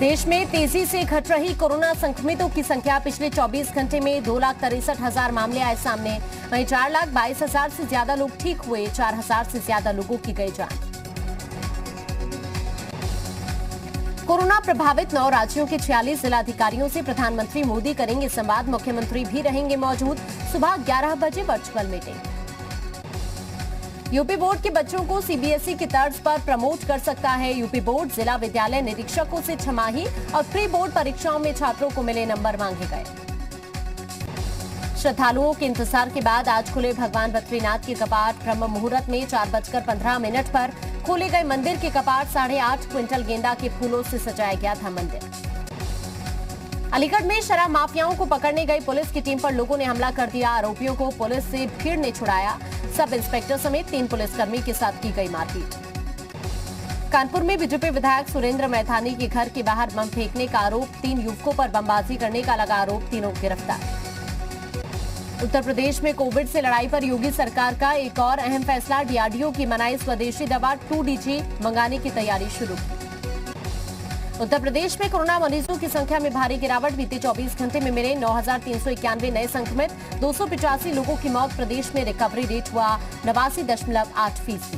देश में तेजी से घट रही कोरोना संक्रमितों की संख्या। पिछले 24 घंटे में 2,63,000 मामले आए सामने। वहीं 4,22,000 से ज्यादा लोग ठीक हुए। 4,000 से ज्यादा लोगों की गई जान। कोरोना प्रभावित 9 राज्यों के 46 जिलाधिकारियों से प्रधानमंत्री मोदी करेंगे संवाद। मुख्यमंत्री भी रहेंगे मौजूद। सुबह 11 बजे वर्चुअल मीटिंग। यूपी बोर्ड के बच्चों को सीबीएसई की तर्ज पर प्रमोट कर सकता है यूपी बोर्ड। जिला विद्यालय निरीक्षकों से छमाही और प्री बोर्ड परीक्षाओं में छात्रों को मिले नंबर मांगे गए। श्रद्धालुओं के इंतजार के बाद आज खुले भगवान बद्रीनाथ के कपाट। ब्रह्म मुहूर्त में 4:15 पर खोले गए मंदिर के कपाट। 8.5 क्विंटल गेंदा के फूलों से सजाया गया था मंदिर। अलीगढ़ में शराब माफियाओं को पकड़ने गई पुलिस की टीम पर लोगों ने हमला कर दिया। आरोपियों को पुलिस से भीड़ ने छुड़ाया। सब इंस्पेक्टर समेत 3 पुलिसकर्मी के साथ की गई मारपीट। कानपुर में बीजेपी विधायक सुरेंद्र मैथानी के घर के बाहर बम फेंकने का आरोप। 3 युवकों पर बमबाजी करने का लगा आरोप। तीनों गिरफ्तार। उत्तर प्रदेश में कोविड से लड़ाई पर योगी सरकार का एक और अहम फैसला। डीआरडीओ की मनाई स्वदेशी दवा 2DG मंगाने की तैयारी शुरू। उत्तर प्रदेश में कोरोना मरीजों की संख्या में भारी गिरावट। बीते 24 घंटे में मिले 9,391 नए संक्रमित। 285 लोगों की मौत। प्रदेश में रिकवरी रेट हुआ 89.8%।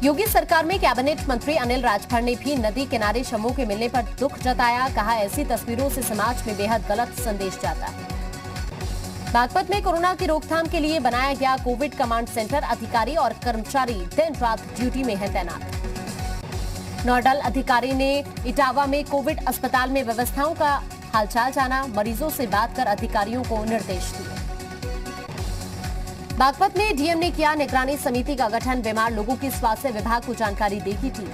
योगी सरकार में कैबिनेट मंत्री अनिल राजभर ने भी नदी किनारे शवों के मिलने पर दुख जताया। कहा, ऐसी तस्वीरों से समाज में बेहद गलत संदेश जाता है। बागपत में कोरोना की रोकथाम के लिए बनाया गया कोविड कमांड सेंटर। अधिकारी और कर्मचारी दिन रात ड्यूटी में है तैनात। नोडल अधिकारी ने इटावा में कोविड अस्पताल में व्यवस्थाओं का हालचाल जाना। मरीजों से बात कर अधिकारियों को निर्देश दिए। बागपत में डीएम ने किया निगरानी समिति का गठन। बीमार लोगों की स्वास्थ्य विभाग को जानकारी देगी टीम।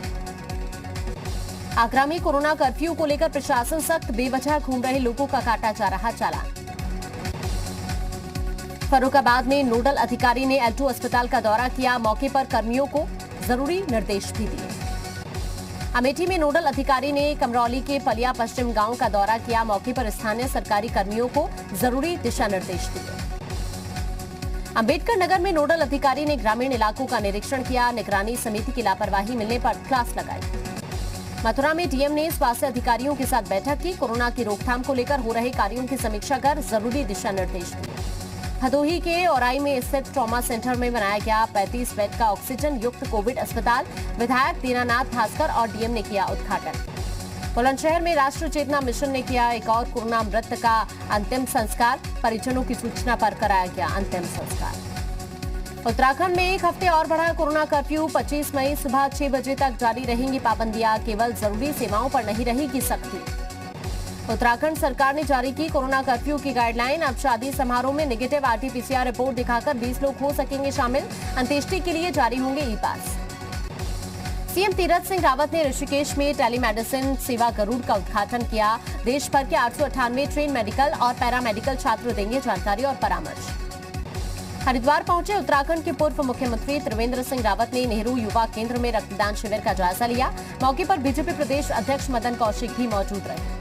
आगरा में कोरोना कर्फ्यू को लेकर प्रशासन सख्त। बेवजह घूम रहे लोगों का काटा जा रहा चालान। फर्रुखाबाद में नोडल अधिकारी ने L2 अस्पताल का दौरा किया। मौके पर कर्मियों को जरूरी निर्देश भी दिए। अमेठी में नोडल अधिकारी ने कमरौली के पलिया पश्चिम गांव का दौरा किया। मौके पर स्थानीय सरकारी कर्मियों को जरूरी दिशा निर्देश दिए। अंबेडकर नगर में नोडल अधिकारी ने ग्रामीण इलाकों का निरीक्षण किया। निगरानी समिति की लापरवाही मिलने पर क्लास लगाई। मथुरा में डीएम ने स्वास्थ्य अधिकारियों के साथ बैठक की। कोरोना की रोकथाम को लेकर हो रहे कार्यों की समीक्षा कर जरूरी दिशा निर्देश दिए। भदोही के औराई में स्थित ट्रॉमा सेंटर में बनाया गया 35 बेड का ऑक्सीजन युक्त कोविड अस्पताल। विधायक दीनानाथ भास्कर और डीएम ने किया उद्घाटन। बुलंदशहर में राष्ट्र चेतना मिशन ने किया एक और कोरोना मृत का अंतिम संस्कार। परिजनों की सूचना पर कराया गया अंतिम संस्कार। उत्तराखंड में एक हफ्ते और बढ़ा कोरोना कर्फ्यू। 25 मई सुबह 6 बजे तक जारी रहेंगी पाबंदियां। केवल जरूरी सेवाओं पर नहीं रहेगी सख्ती। उत्तराखंड सरकार ने जारी की कोरोना कर्फ्यू की गाइडलाइन। अब शादी समारोह में नेगेटिव RT-PCR रिपोर्ट दिखाकर 20 लोग हो सकेंगे शामिल। अंत्येष्टि के लिए जारी होंगे ई-पास। सीएम तीरथ सिंह रावत ने ऋषिकेश में टेलीमेडिसिन सेवा गरुड़ का उद्घाटन किया। देश भर के 898 ट्रेन मेडिकल और पैरामेडिकल छात्र देंगे जानकारी और परामर्श। हरिद्वार पहुंचे उत्तराखंड के पूर्व मुख्यमंत्री त्रिवेंद्र सिंह रावत ने नेहरू युवा केंद्र में रक्तदान शिविर का जायजा लिया। मौके पर बीजेपी प्रदेश अध्यक्ष मदन कौशिक भी मौजूद रहे।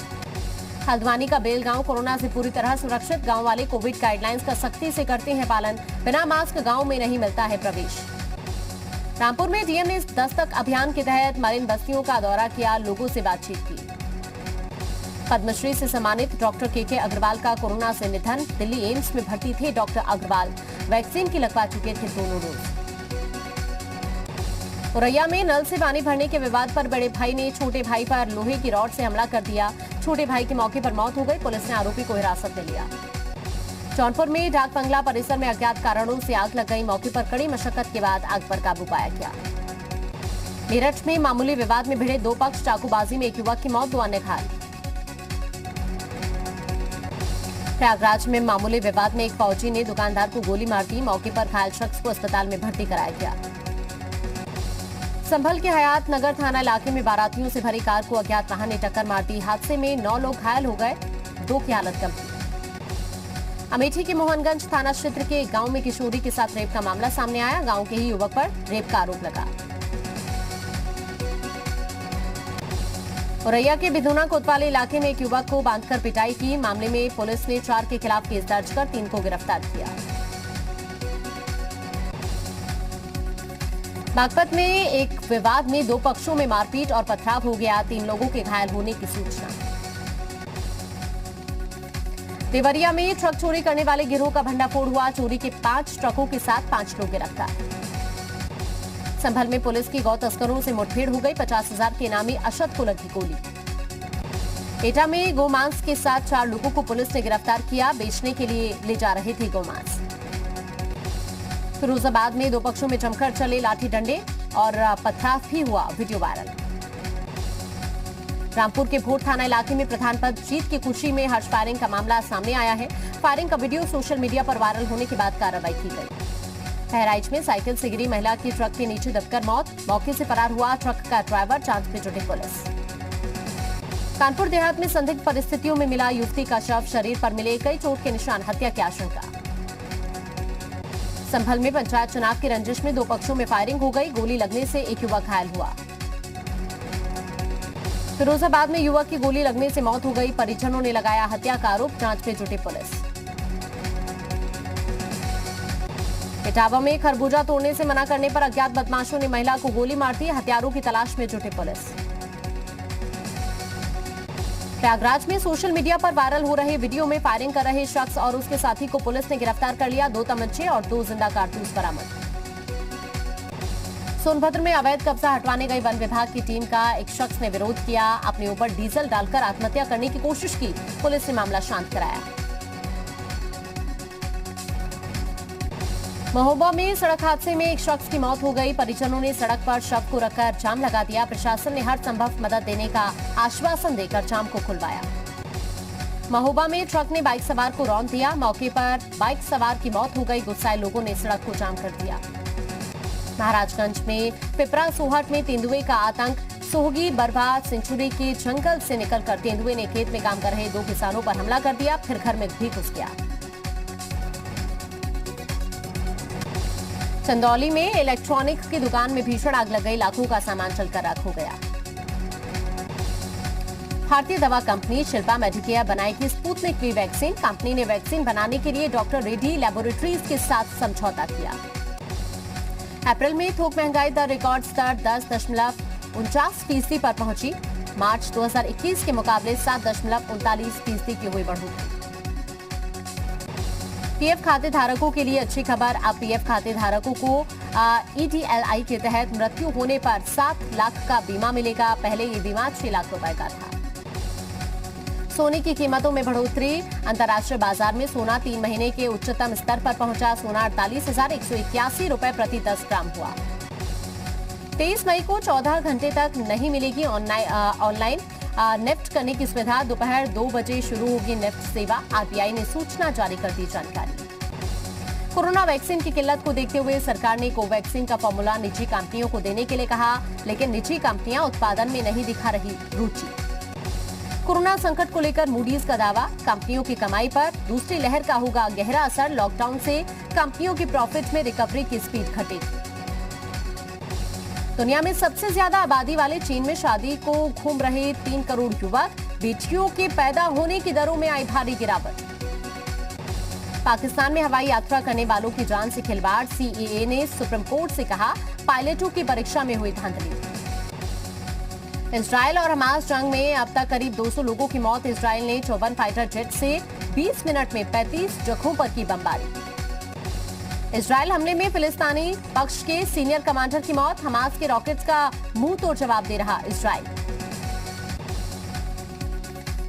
हल्द्वानी का बेल गांव कोरोना से पूरी तरह सुरक्षित। गांव वाले कोविड गाइडलाइंस का सख्ती से करते हैं पालन। बिना मास्क गांव में नहीं मिलता है प्रवेश। रामपुर में डीएम ने दस्तक अभियान के तहत मलिन बस्तियों का दौरा किया। लोगों से बातचीत की। पद्मश्री से सम्मानित डॉक्टर के अग्रवाल का कोरोना से निधन। दिल्ली एम्स में भर्ती थे डॉक्टर अग्रवाल। वैक्सीन की लगवा चुके थे दोनों डोज। औरैया में नल से पानी भरने के विवाद पर बड़े भाई ने छोटे भाई पर लोहे की रॉड से हमला कर दिया। छोटे भाई की मौके पर मौत हो गई। पुलिस ने आरोपी को हिरासत में लिया। जौनपुर में डाक बंगला परिसर में अज्ञात कारणों से आग लग गई। मौके पर कड़ी मशक्कत के बाद आग पर काबू पाया गया। मेरठ में मामूली विवाद में भिड़े 2 पक्ष। चाकूबाजी में एक युवक की मौत, 2 अन्य घायल। प्रयागराज में मामूली विवाद में एक फौजी ने दुकानदार को गोली मार दी। मौके पर घायल शख्स को अस्पताल में भर्ती कराया गया। संभल के हयात नगर थाना इलाके में बारातियों से भरी कार को अज्ञात वाहन ने टक्कर मार दी। हादसे में 9 लोग घायल हो गए, 2 की हालत गंभीर। अमेठी के मोहनगंज थाना क्षेत्र के एक गांव में किशोरी के साथ रेप का मामला सामने आया। गांव के ही युवक पर रेप का आरोप लगा। औरैया के बिधुना कोतवाली इलाके में एक युवक को बांधकर पिटाई की। मामले में पुलिस ने 4 के खिलाफ केस दर्ज कर 3 को गिरफ्तार किया। बागपत में एक विवाद में 2 पक्षों में मारपीट और पथराव हो गया। 3 लोगों के घायल होने की सूचना। देवरिया में ट्रक चोरी करने वाले गिरोह का भंडाफोड़ हुआ। चोरी के 5 ट्रकों के साथ 5 लोग गिरफ्तार। संभल में पुलिस की गौ तस्करों से मुठभेड़ हो गई। 50,000 के इनामी अशद को लगी गोली। एटा में गोमांस के साथ 4 लोगों को पुलिस ने गिरफ्तार किया। बेचने के लिए ले जा रहे थे गोमांस। फिरोजाबाद में 2 पक्षों में जमकर चले लाठी डंडे और पथराव भी हुआ। Video viral. रामपुर के भोट थाना इलाके में प्रधान पद जीत की खुशी में हर्ष फायरिंग का मामला सामने आया है। फायरिंग का वीडियो सोशल मीडिया पर वायरल होने के बाद कार्रवाई की गई। बहराइच में साइकिल से गिरी महिला की ट्रक के नीचे दबकर मौत। मौके से फरार हुआ ट्रक का ड्राइवर। जांच में जुटी पुलिस। कानपुर देहात में संदिग्ध परिस्थितियों में मिला युवती का शव। शरीर पर मिले कई चोट के निशान। हत्या की आशंका। संभल में पंचायत चुनाव की रंजिश में 2 पक्षों में फायरिंग हो गई। गोली लगने से एक युवक घायल हुआ। फिरोजाबाद में युवक की गोली लगने से मौत हो गई। परिजनों ने लगाया हत्या का आरोप। जांच में जुटी पुलिस। इटावा में खरबूजा तोड़ने से मना करने पर अज्ञात बदमाशों ने महिला को गोली मार दी। हत्यारों की तलाश में जुटी पुलिस। प्रयागराज में सोशल मीडिया पर वायरल हो रहे वीडियो में फायरिंग कर रहे शख्स और उसके साथी को पुलिस ने गिरफ्तार कर लिया। 2 तमंचे और 2 जिंदा कारतूस बरामद। सोनभद्र में अवैध कब्जा हटवाने गई वन विभाग की टीम का एक शख्स ने विरोध किया। अपने ऊपर डीजल डालकर आत्महत्या करने की कोशिश की। पुलिस ने मामला शांत कराया। महोबा में सड़क हादसे में एक शख्स की मौत हो गई। परिजनों ने सड़क पर शव को रखकर जाम लगा दिया। प्रशासन ने हर संभव मदद देने का आश्वासन देकर जाम को खुलवाया। महोबा में ट्रक ने बाइक सवार को रौंद दिया। मौके पर बाइक सवार की मौत हो गई। गुस्साए लोगों ने सड़क को जाम कर दिया। महाराजगंज में पिपरा सोहट में तेंदुए का आतंक। सोहगी बरवा सेंचुरी के जंगल से निकलकर तेंदुए ने खेत में काम कर रहे 2 किसानों पर हमला कर दिया। फिर घर में भी घुस गया। चंदौली में इलेक्ट्रॉनिक्स की दुकान में भीषण आग लग गई। लाखों का सामान जलकर राख हो गया। भारतीय दवा कंपनी शिल्पा मेडिकेयर बनाएगी स्पुतनिक वी वैक्सीन। कंपनी ने वैक्सीन बनाने के लिए डॉक्टर रेड्डी लैबोरेटरीज के साथ समझौता किया। अप्रैल में थोक महंगाई दर रिकॉर्ड स्तर 10.49% पर पहुंची। मार्च 2021 के मुकाबले 7.39% की हुई बढ़ोतरी। पीएफ खाते धारकों के लिए अच्छी खबर। अब पीएफ खाते धारकों को ईडीएलआई के तहत मृत्यु होने पर 7 लाख का बीमा मिलेगा। पहले ये बीमा 6 लाख रुपए का था। सोने की कीमतों में बढ़ोतरी। अंतर्राष्ट्रीय बाजार में सोना 3 महीने के उच्चतम स्तर पर पहुंचा। सोना 48,181 रुपए प्रति 10 ग्राम हुआ। 23 मई को 14 घंटे तक नहीं मिलेगी ऑनलाइन नेफ्ट करने की सुविधा। दोपहर 2 बजे शुरू होगी नेफ्ट सेवा। आरबीआई ने सूचना जारी कर दी जानकारी। कोरोना वैक्सीन की किल्लत को देखते हुए सरकार ने कोवैक्सीन का फॉर्मूला निजी कंपनियों को देने के लिए कहा, लेकिन निजी कंपनियां उत्पादन में नहीं दिखा रही रुचि। कोरोना संकट को लेकर मूडीज का दावा। कंपनियों की कमाई पर दूसरी लहर का होगा गहरा असर। लॉकडाउन से कंपनियों की प्रॉफिट में रिकवरी की स्पीड घटेगी। दुनिया में सबसे ज्यादा आबादी वाले चीन में शादी को घूम रहे 3 करोड़ युवक। बेटियों के पैदा होने की दरों में आई भारी गिरावट। पाकिस्तान में हवाई यात्रा करने वालों की जान से खिलवाड़। सीएए ने सुप्रीम कोर्ट से कहा, पायलटों की परीक्षा में हुई धांधली। इजरायल और हमास जंग में अब तक करीब 200 लोगों की मौत। इजरायल ने 54 फाइटर जेट से 20 मिनट में 35 जगहों पर की बमबारी। इजरायल हमले में फिलिस्तीनी पक्ष के सीनियर कमांडर की मौत। हमास के रॉकेट्स का मुंह तोड़ जवाब दे रहा इजरायल।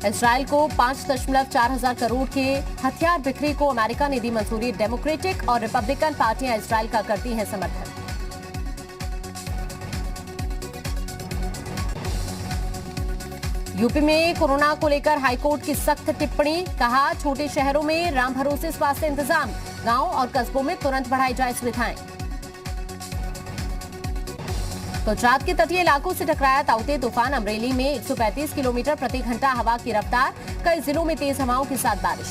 इजरायल को 5.4 हजार करोड़ के हथियार बिक्री को अमेरिका ने दी मंजूरी। डेमोक्रेटिक और रिपब्लिकन पार्टियां इजरायल का करती हैं समर्थन। यूपी में कोरोना को लेकर हाईकोर्ट की सख्त टिप्पणी। कहा, छोटे शहरों में राम भरोसे स्वास्थ्य इंतजाम। गांव और कस्बों में तुरंत बढ़ाई जाए सुविधाएं। गुजरात के तटीय इलाकों से टकराया ताउते तूफान। अमरेली में 135 किलोमीटर प्रति घंटा हवा की रफ्तार। कई जिलों में तेज हवाओं के साथ बारिश।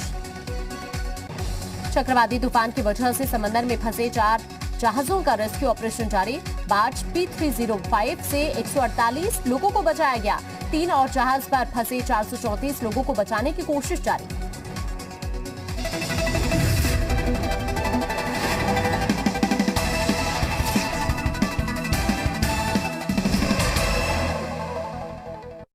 चक्रवाती तूफान की वजह से समंदर में फंसे 4 जहाजों का रेस्क्यू ऑपरेशन जारी। बार्ज P305 से 148 लोगों को बचाया गया। 3 और जहाज पर फंसे 434 लोगों को बचाने की कोशिश जारी।